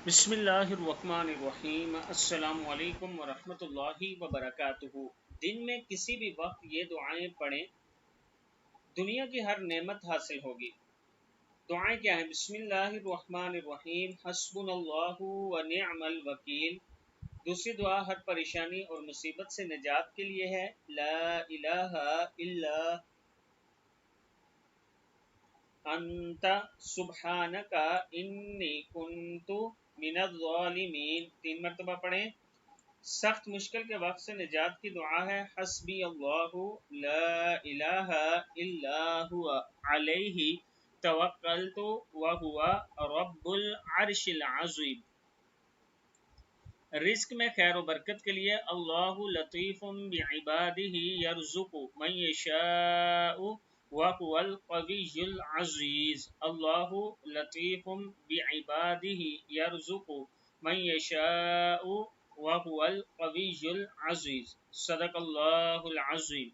بسم اللہ الرحمن الرحیم۔ السلام علیکم ورحمۃ اللہ وبرکاتہ۔ دن میں کسی بھی وقت یہ دعائیں پڑھیں، دنیا کی ہر نعمت حاصل ہوگی۔ دعائیں کیا ہیں؟ بسم اللہ الرحمن الرحیم، حسبنا اللہ ونعم الوکیل۔ دوسری دعا ہر پریشانی اور مصیبت سے نجات کے لیے ہے، لا الہ الا انت سبحانک انی کنت من الظالمین۔ 3 مرتبہ پڑھیں۔ سخت مشکل کے وقت سے نجات کی دعا ہے، حسبی اللہ لا الہ الا ہوا علیہ توکلت وہو رب العرش العظیم۔ رزق میں خیر و برکت کے لیے، اللہ لطیف بعبادہ یرزق من یشاء وہو القوی العزیز۔ اللہ لطیف بعبادہ یرزق من یشاء وہو القوی العزیز۔ صدق اللہ العظیم۔